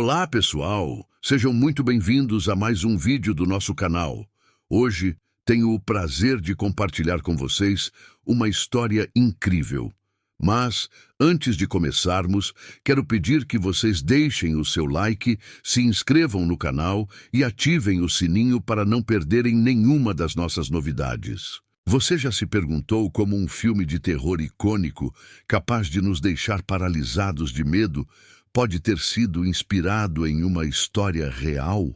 Olá, pessoal! Sejam muito bem-vindos a mais um vídeo do nosso canal. Hoje tenho o prazer de compartilhar com vocês uma história incrível. Mas, antes de começarmos, quero pedir que vocês deixem o seu like, se inscrevam no canal e ativem o sininho para não perderem nenhuma das nossas novidades. Você já se perguntou como um filme de terror icônico, capaz de nos deixar paralisados de medo, pode ter sido inspirado em uma história real?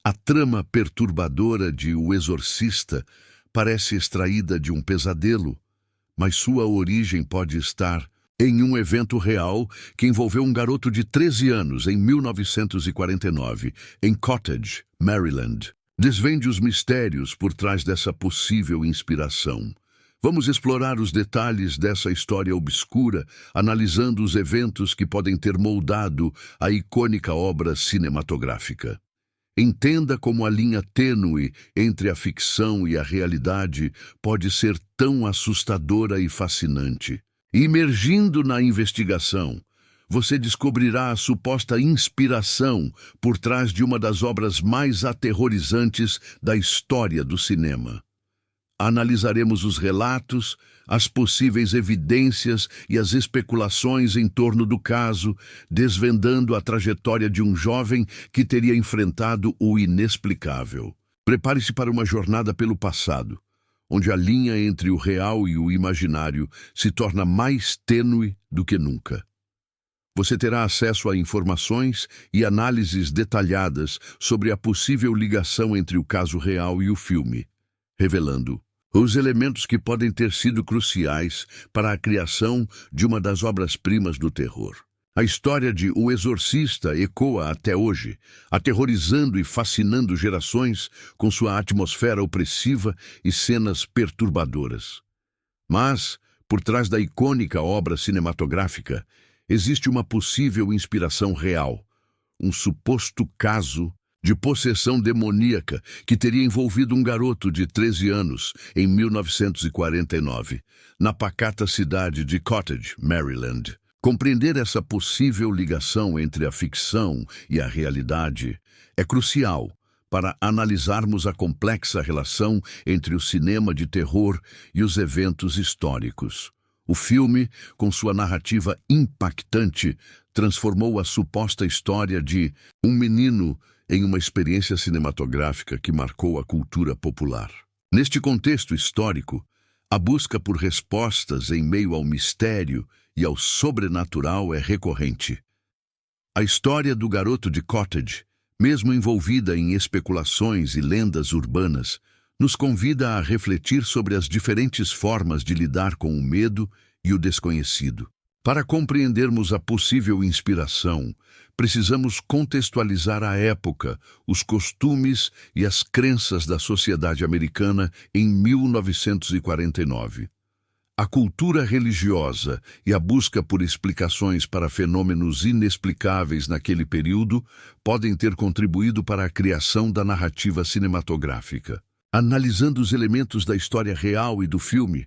A trama perturbadora de O Exorcista parece extraída de um pesadelo, mas sua origem pode estar em um evento real que envolveu um garoto de 13 anos em 1949, em Cottage, Maryland. Desvende os mistérios por trás dessa possível inspiração. Vamos explorar os detalhes dessa história obscura, analisando os eventos que podem ter moldado a icônica obra cinematográfica. Entenda como a linha tênue entre a ficção e a realidade pode ser tão assustadora e fascinante. Imergindo na investigação, você descobrirá a suposta inspiração por trás de uma das obras mais aterrorizantes da história do cinema. Analisaremos os relatos, as possíveis evidências e as especulações em torno do caso, desvendando a trajetória de um jovem que teria enfrentado o inexplicável. Prepare-se para uma jornada pelo passado, onde a linha entre o real e o imaginário se torna mais tênue do que nunca. Você terá acesso a informações e análises detalhadas sobre a possível ligação entre o caso real e o filme, revelando os elementos que podem ter sido cruciais para a criação de uma das obras-primas do terror. A história de O Exorcista ecoa até hoje, aterrorizando e fascinando gerações com sua atmosfera opressiva e cenas perturbadoras. Mas, por trás da icônica obra cinematográfica, existe uma possível inspiração real, um suposto caso de possessão demoníaca que teria envolvido um garoto de 13 anos em 1949, na pacata cidade de Cottage, Maryland. Compreender essa possível ligação entre a ficção e a realidade é crucial para analisarmos a complexa relação entre o cinema de terror e os eventos históricos. O filme, com sua narrativa impactante, transformou a suposta história de um menino em uma experiência cinematográfica que marcou a cultura popular. Neste contexto histórico, a busca por respostas em meio ao mistério e ao sobrenatural é recorrente. A história do garoto de Cottage, mesmo envolvida em especulações e lendas urbanas, nos convida a refletir sobre as diferentes formas de lidar com o medo e o desconhecido. Para compreendermos a possível inspiração, precisamos contextualizar a época, os costumes e as crenças da sociedade americana em 1949. A cultura religiosa e a busca por explicações para fenômenos inexplicáveis naquele período podem ter contribuído para a criação da narrativa cinematográfica. Analisando os elementos da história real e do filme,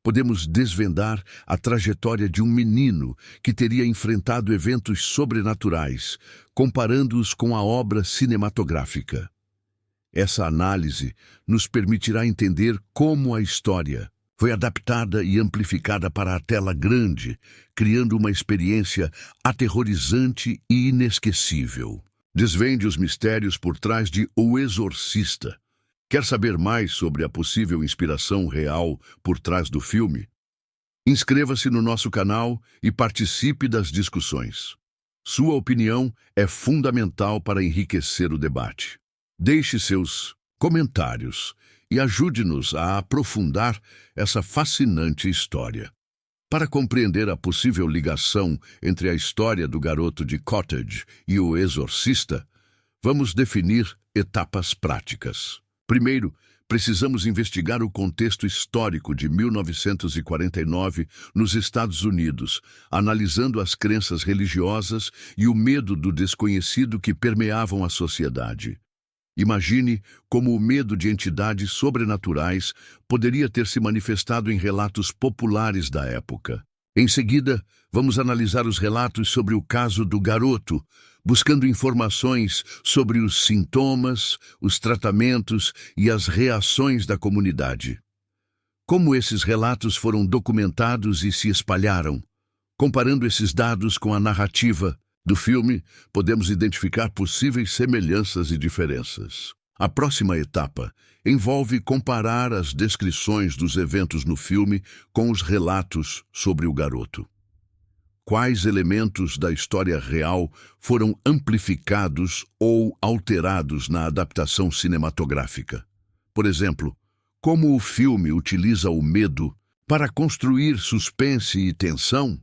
podemos desvendar a trajetória de um menino que teria enfrentado eventos sobrenaturais, comparando-os com a obra cinematográfica. Essa análise nos permitirá entender como a história foi adaptada e amplificada para a tela grande, criando uma experiência aterrorizante e inesquecível. Desvende os mistérios por trás de O Exorcista. Quer saber mais sobre a possível inspiração real por trás do filme? Inscreva-se no nosso canal e participe das discussões. Sua opinião é fundamental para enriquecer o debate. Deixe seus comentários e ajude-nos a aprofundar essa fascinante história. Para compreender a possível ligação entre a história do garoto de Cottage e O Exorcista, vamos definir etapas práticas. Primeiro, precisamos investigar o contexto histórico de 1949 nos Estados Unidos, analisando as crenças religiosas e o medo do desconhecido que permeavam a sociedade. Imagine como o medo de entidades sobrenaturais poderia ter se manifestado em relatos populares da época. Em seguida, vamos analisar os relatos sobre o caso do garoto, buscando informações sobre os sintomas, os tratamentos e as reações da comunidade. Como esses relatos foram documentados e se espalharam? Comparando esses dados com a narrativa do filme, podemos identificar possíveis semelhanças e diferenças. A próxima etapa envolve comparar as descrições dos eventos no filme com os relatos sobre o garoto. Quais elementos da história real foram amplificados ou alterados na adaptação cinematográfica? Por exemplo, como o filme utiliza o medo para construir suspense e tensão?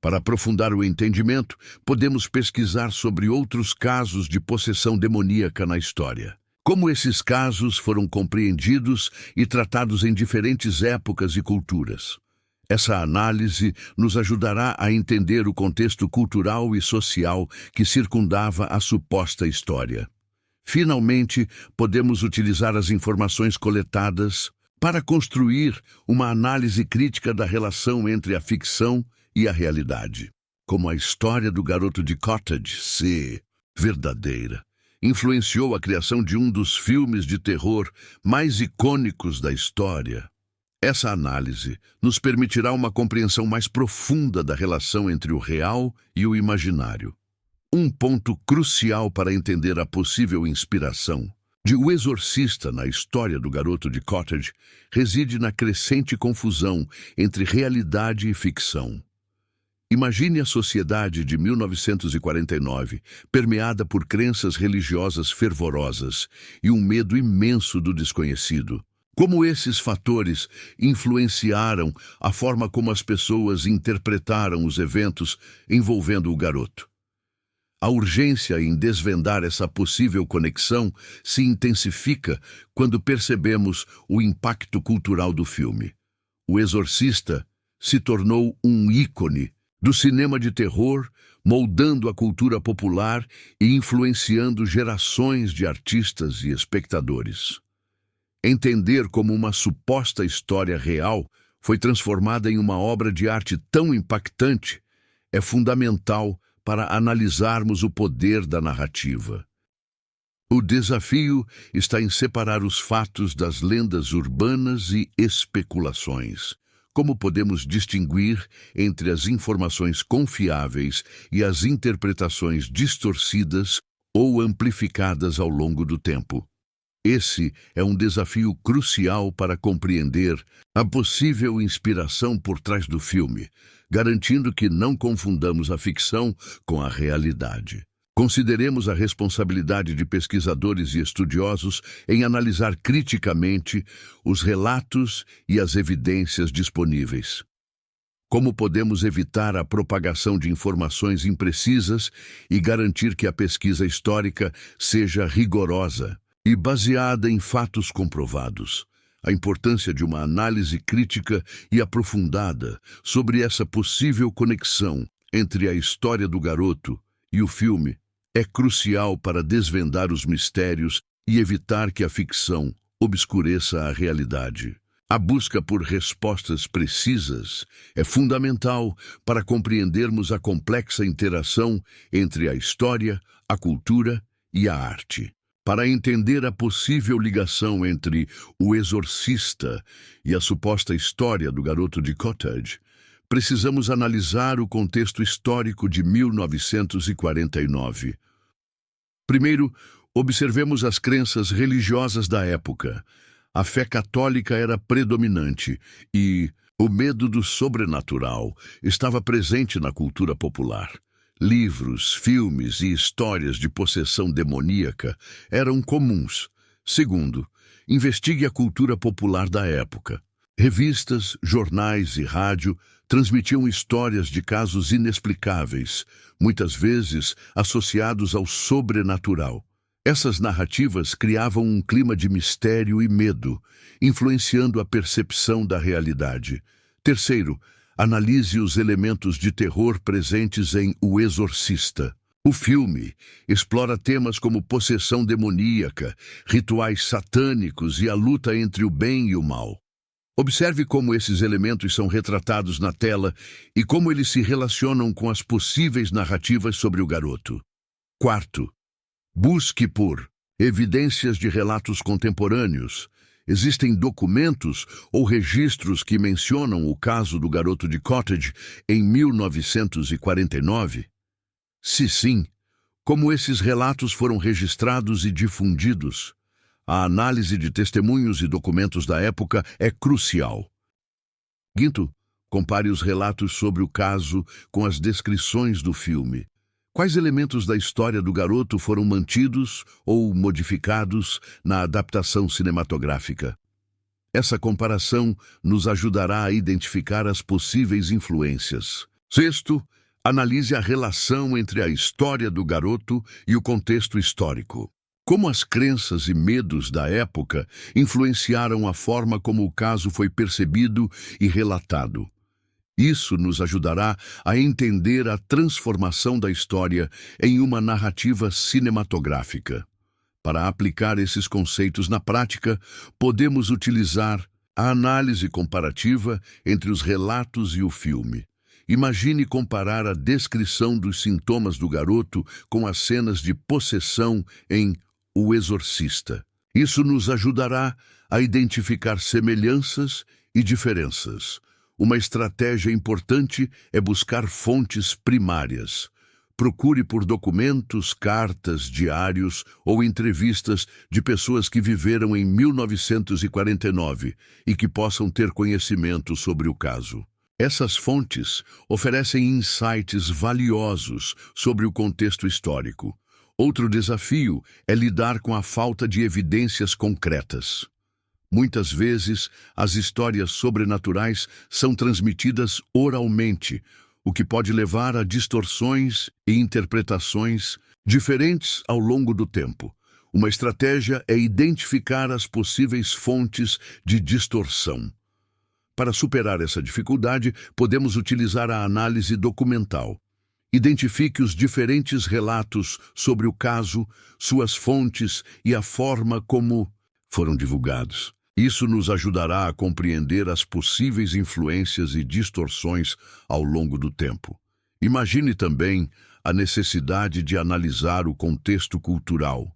Para aprofundar o entendimento, podemos pesquisar sobre outros casos de possessão demoníaca na história. Como esses casos foram compreendidos e tratados em diferentes épocas e culturas. Essa análise nos ajudará a entender o contexto cultural e social que circundava a suposta história. Finalmente, podemos utilizar as informações coletadas para construir uma análise crítica da relação entre a ficção e a realidade. Como a história do garoto de Cottage, se verdadeira, influenciou a criação de um dos filmes de terror mais icônicos da história. Essa análise nos permitirá uma compreensão mais profunda da relação entre o real e o imaginário. Um ponto crucial para entender a possível inspiração de O Exorcista na história do garoto de Cottage reside na crescente confusão entre realidade e ficção. Imagine a sociedade de 1949, permeada por crenças religiosas fervorosas e um medo imenso do desconhecido. Como esses fatores influenciaram a forma como as pessoas interpretaram os eventos envolvendo o garoto? A urgência em desvendar essa possível conexão se intensifica quando percebemos o impacto cultural do filme. O Exorcista se tornou um ícone do cinema de terror, moldando a cultura popular e influenciando gerações de artistas e espectadores. Entender como uma suposta história real foi transformada em uma obra de arte tão impactante é fundamental para analisarmos o poder da narrativa. O desafio está em separar os fatos das lendas urbanas e especulações. Como podemos distinguir entre as informações confiáveis e as interpretações distorcidas ou amplificadas ao longo do tempo? Esse é um desafio crucial para compreender a possível inspiração por trás do filme, garantindo que não confundamos a ficção com a realidade. Consideremos a responsabilidade de pesquisadores e estudiosos em analisar criticamente os relatos e as evidências disponíveis. Como podemos evitar a propagação de informações imprecisas e garantir que a pesquisa histórica seja rigorosa e baseada em fatos comprovados? A importância de uma análise crítica e aprofundada sobre essa possível conexão entre a história do garoto e o filme é crucial para desvendar os mistérios e evitar que a ficção obscureça a realidade. A busca por respostas precisas é fundamental para compreendermos a complexa interação entre a história, a cultura e a arte. Para entender a possível ligação entre O Exorcista e a suposta história do garoto de Cottage, precisamos analisar o contexto histórico de 1949. Primeiro, observemos as crenças religiosas da época. A fé católica era predominante e o medo do sobrenatural estava presente na cultura popular. Livros, filmes e histórias de possessão demoníaca eram comuns. Segundo, investigue a cultura popular da época. Revistas, jornais e rádio transmitiam histórias de casos inexplicáveis, muitas vezes associados ao sobrenatural. Essas narrativas criavam um clima de mistério e medo, influenciando a percepção da realidade. Terceiro, analise os elementos de terror presentes em O Exorcista. O filme explora temas como possessão demoníaca, rituais satânicos e a luta entre o bem e o mal. Observe como esses elementos são retratados na tela e como eles se relacionam com as possíveis narrativas sobre o garoto. Quarto, busque por evidências de relatos contemporâneos. Existem documentos ou registros que mencionam o caso do garoto de Cottage em 1949? Se sim, como esses relatos foram registrados e difundidos? A análise de testemunhos e documentos da época é crucial. Quinto, compare os relatos sobre o caso com as descrições do filme. Quais elementos da história do garoto foram mantidos ou modificados na adaptação cinematográfica? Essa comparação nos ajudará a identificar as possíveis influências. Sexto, analise a relação entre a história do garoto e o contexto histórico. Como as crenças e medos da época influenciaram a forma como o caso foi percebido e relatado. Isso nos ajudará a entender a transformação da história em uma narrativa cinematográfica. Para aplicar esses conceitos na prática, podemos utilizar a análise comparativa entre os relatos e o filme. Imagine comparar a descrição dos sintomas do garoto com as cenas de possessão em O Exorcista. Isso nos ajudará a identificar semelhanças e diferenças. Uma estratégia importante é buscar fontes primárias. Procure por documentos, cartas, diários ou entrevistas de pessoas que viveram em 1949 e que possam ter conhecimento sobre o caso. Essas fontes oferecem insights valiosos sobre o contexto histórico. Outro desafio é lidar com a falta de evidências concretas. Muitas vezes, as histórias sobrenaturais são transmitidas oralmente, o que pode levar a distorções e interpretações diferentes ao longo do tempo. Uma estratégia é identificar as possíveis fontes de distorção. Para superar essa dificuldade, podemos utilizar a análise documental. Identifique os diferentes relatos sobre o caso, suas fontes e a forma como foram divulgados. Isso nos ajudará a compreender as possíveis influências e distorções ao longo do tempo. Imagine também a necessidade de analisar o contexto cultural,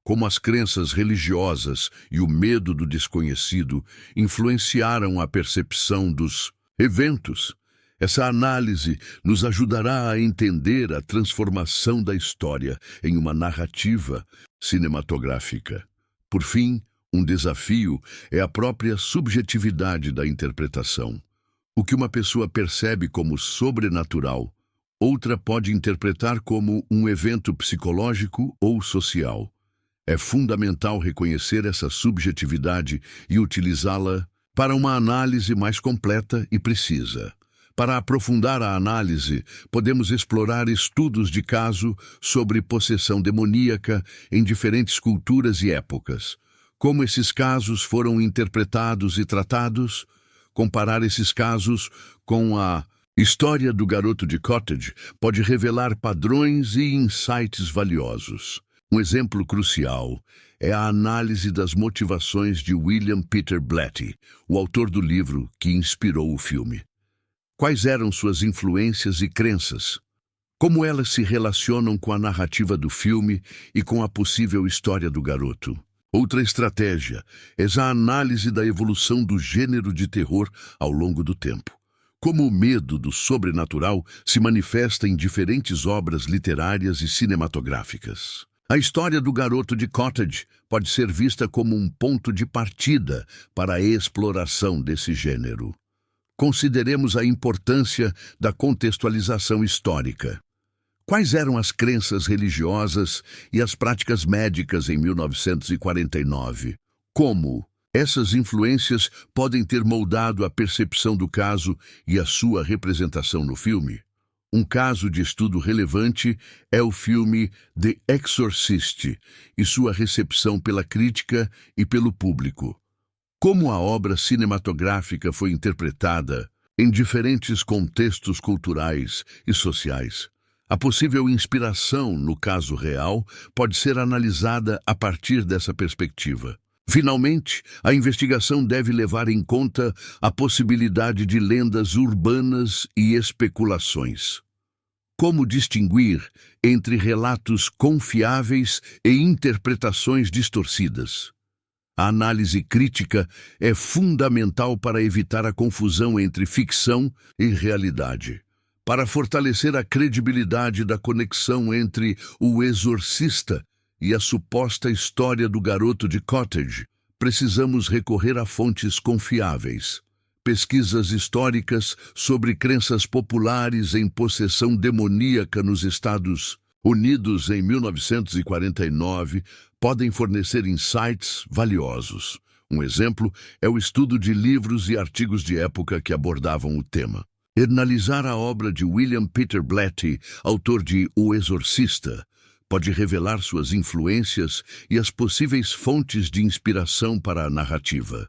como as crenças religiosas e o medo do desconhecido influenciaram a percepção dos eventos. Essa análise nos ajudará a entender a transformação da história em uma narrativa cinematográfica. Por fim, um desafio é a própria subjetividade da interpretação. O que uma pessoa percebe como sobrenatural, outra pode interpretar como um evento psicológico ou social. É fundamental reconhecer essa subjetividade e utilizá-la para uma análise mais completa e precisa. Para aprofundar a análise, podemos explorar estudos de caso sobre possessão demoníaca em diferentes culturas e épocas. Como esses casos foram interpretados e tratados, comparar esses casos com a história do garoto de Cottage pode revelar padrões e insights valiosos. Um exemplo crucial é a análise das motivações de William Peter Blatty, o autor do livro que inspirou o filme. Quais eram suas influências e crenças? Como elas se relacionam com a narrativa do filme e com a possível história do garoto? Outra estratégia é a análise da evolução do gênero de terror ao longo do tempo. Como o medo do sobrenatural se manifesta em diferentes obras literárias e cinematográficas. A história do garoto de Cottage pode ser vista como um ponto de partida para a exploração desse gênero. Consideremos a importância da contextualização histórica. Quais eram as crenças religiosas e as práticas médicas em 1949? Como essas influências podem ter moldado a percepção do caso e a sua representação no filme? Um caso de estudo relevante é o filme The Exorcist e sua recepção pela crítica e pelo público. Como a obra cinematográfica foi interpretada em diferentes contextos culturais e sociais. A possível inspiração no caso real pode ser analisada a partir dessa perspectiva. Finalmente, a investigação deve levar em conta a possibilidade de lendas urbanas e especulações. como distinguir entre relatos confiáveis e interpretações distorcidas. A análise crítica é fundamental para evitar a confusão entre ficção e realidade. Para fortalecer a credibilidade da conexão entre O Exorcista e a suposta história do garoto de Cottage, precisamos recorrer a fontes confiáveis. Pesquisas históricas sobre crenças populares em possessão demoníaca nos Estados Unidos em 1949 podem fornecer insights valiosos. Um exemplo é o estudo de livros e artigos de época que abordavam o tema. Analisar a obra de William Peter Blatty, autor de O Exorcista, pode revelar suas influências e as possíveis fontes de inspiração para a narrativa.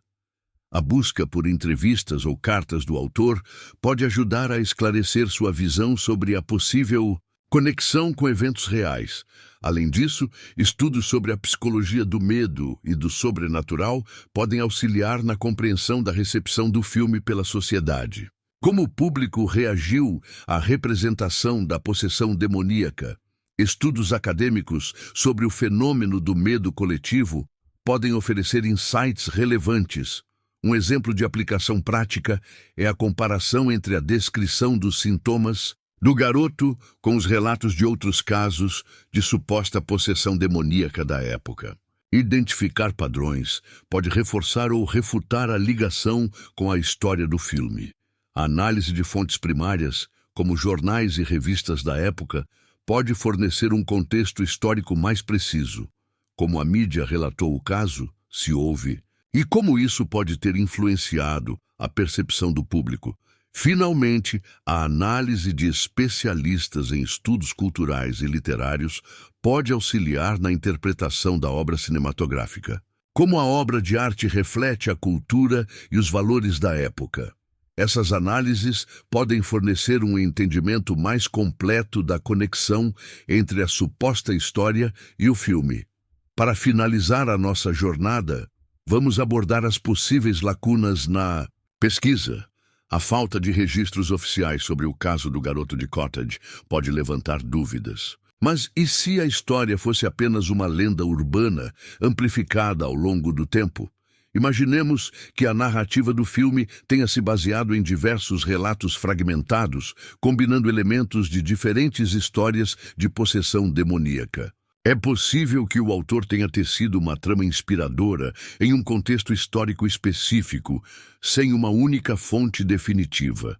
A busca por entrevistas ou cartas do autor pode ajudar a esclarecer sua visão sobre a possível conexão com eventos reais. Além disso, estudos sobre a psicologia do medo e do sobrenatural podem auxiliar na compreensão da recepção do filme pela sociedade. Como o público reagiu à representação da possessão demoníaca? Estudos acadêmicos sobre o fenômeno do medo coletivo podem oferecer insights relevantes. Um exemplo de aplicação prática é a comparação entre a descrição dos sintomas do garoto com os relatos de outros casos de suposta possessão demoníaca da época. Identificar padrões pode reforçar ou refutar a ligação com a história do filme. A análise de fontes primárias, como jornais e revistas da época, pode fornecer um contexto histórico mais preciso, como a mídia relatou o caso, se houve, e como isso pode ter influenciado a percepção do público. Finalmente, a análise de especialistas em estudos culturais e literários pode auxiliar na interpretação da obra cinematográfica. Como a obra de arte reflete a cultura e os valores da época. Essas análises podem fornecer um entendimento mais completo da conexão entre a suposta história e o filme. Para finalizar a nossa jornada, vamos abordar as possíveis lacunas na pesquisa. A falta de registros oficiais sobre o caso do garoto de Cottage pode levantar dúvidas. Mas e se a história fosse apenas uma lenda urbana, amplificada ao longo do tempo? Imaginemos que a narrativa do filme tenha se baseado em diversos relatos fragmentados, combinando elementos de diferentes histórias de possessão demoníaca. É possível que o autor tenha tecido uma trama inspiradora em um contexto histórico específico, sem uma única fonte definitiva.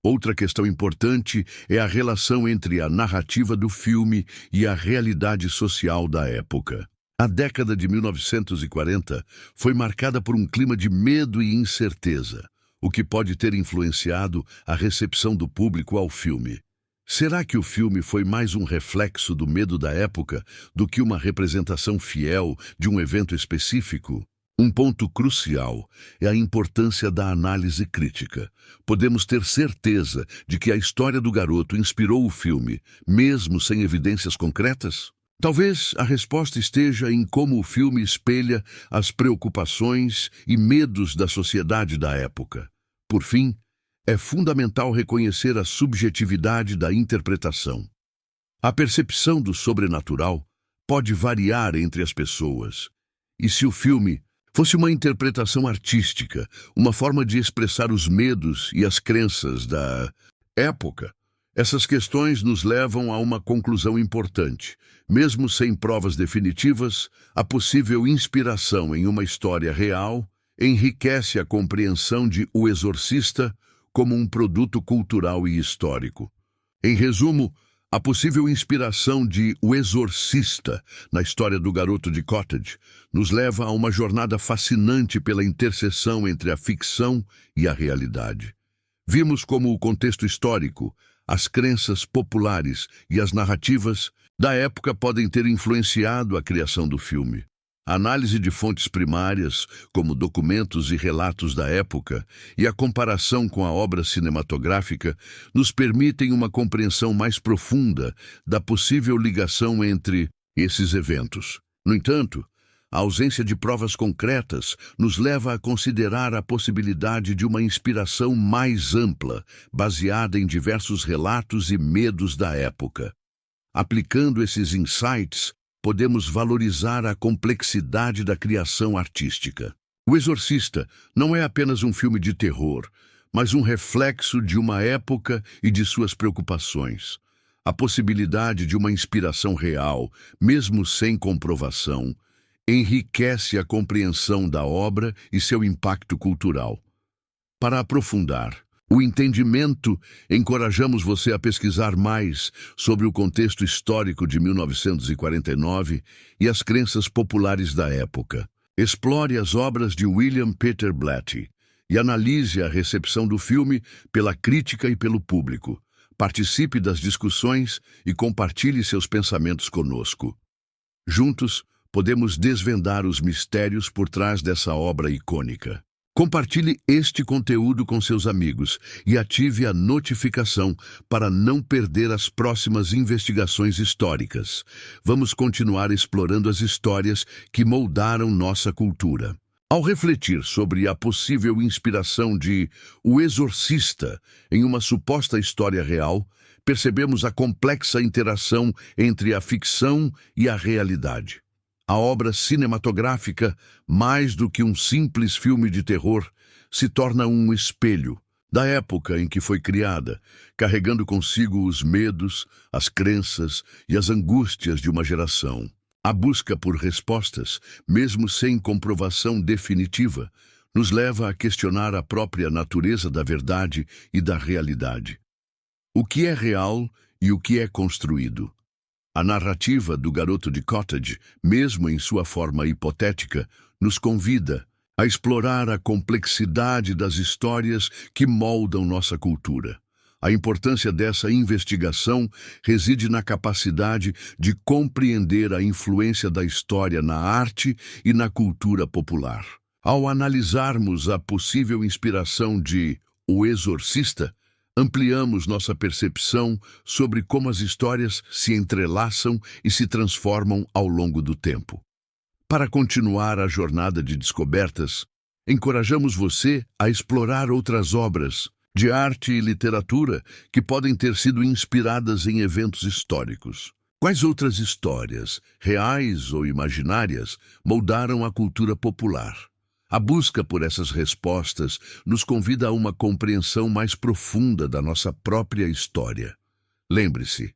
Outra questão importante é a relação entre a narrativa do filme e a realidade social da época. A década de 1940 foi marcada por um clima de medo e incerteza, o que pode ter influenciado a recepção do público ao filme. Será que o filme foi mais um reflexo do medo da época do que uma representação fiel de um evento específico? Um ponto crucial é a importância da análise crítica. Podemos ter certeza de que a história do garoto inspirou o filme, mesmo sem evidências concretas? Talvez a resposta esteja em como o filme espelha as preocupações e medos da sociedade da época. Por fim, é fundamental reconhecer a subjetividade da interpretação. A percepção do sobrenatural pode variar entre as pessoas. E se o filme fosse uma interpretação artística, uma forma de expressar os medos e as crenças da época, essas questões nos levam a uma conclusão importante. Mesmo sem provas definitivas, a possível inspiração em uma história real enriquece a compreensão de O Exorcista como um produto cultural e histórico. Em resumo, a possível inspiração de O Exorcista na história do garoto de Cottage nos leva a uma jornada fascinante pela interseção entre a ficção e a realidade. Vimos como o contexto histórico, as crenças populares e as narrativas da época podem ter influenciado a criação do filme. A análise de fontes primárias, como documentos e relatos da época, e a comparação com a obra cinematográfica, nos permitem uma compreensão mais profunda da possível ligação entre esses eventos. No entanto, A ausência de provas concretas nos leva a considerar a possibilidade de uma inspiração mais ampla, baseada em diversos relatos e medos da época. Aplicando esses insights, podemos valorizar a complexidade da criação artística. O Exorcista não é apenas um filme de terror, mas um reflexo de uma época e de suas preocupações. A possibilidade de uma inspiração real, mesmo sem comprovação, enriquece a compreensão da obra e seu impacto cultural. Para aprofundar o entendimento, encorajamos você a pesquisar mais sobre o contexto histórico de 1949 e as crenças populares da época. Explore as obras de William Peter Blatty e analise a recepção do filme pela crítica e pelo público. Participe das discussões e compartilhe seus pensamentos conosco. Juntos, podemos desvendar os mistérios por trás dessa obra icônica. Compartilhe este conteúdo com seus amigos e ative a notificação para não perder as próximas investigações históricas. Vamos continuar explorando as histórias que moldaram nossa cultura. Ao refletir sobre a possível inspiração de O Exorcista em uma suposta história real, percebemos a complexa interação entre a ficção e a realidade. A obra cinematográfica, mais do que um simples filme de terror, se torna um espelho da época em que foi criada, carregando consigo os medos, as crenças e as angústias de uma geração. A busca por respostas, mesmo sem comprovação definitiva, nos leva a questionar a própria natureza da verdade e da realidade. O que é real e o que é construído? A narrativa do Garoto de Cottage, mesmo em sua forma hipotética, nos convida a explorar a complexidade das histórias que moldam nossa cultura. A importância dessa investigação reside na capacidade de compreender a influência da história na arte e na cultura popular. Ao analisarmos a possível inspiração de O Exorcista, ampliamos nossa percepção sobre como as histórias se entrelaçam e se transformam ao longo do tempo. Para continuar a jornada de descobertas, encorajamos você a explorar outras obras de arte e literatura que podem ter sido inspiradas em eventos históricos. Quais outras histórias, reais ou imaginárias, moldaram a cultura popular? A busca por essas respostas nos convida a uma compreensão mais profunda da nossa própria história. Lembre-se,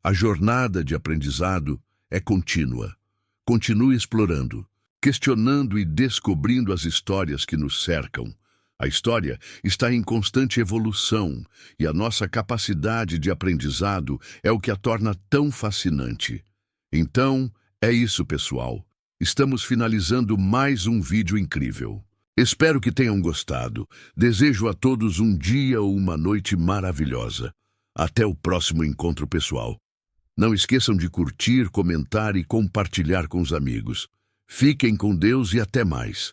a jornada de aprendizado é contínua. Continue explorando, questionando e descobrindo as histórias que nos cercam. A história está em constante evolução e a nossa capacidade de aprendizado é o que a torna tão fascinante. Então, é isso, pessoal. Estamos finalizando mais um vídeo incrível. Espero que tenham gostado. Desejo a todos um dia ou uma noite maravilhosa. Até o próximo encontro pessoal. Não esqueçam de curtir, comentar e compartilhar com os amigos. Fiquem com Deus e até mais.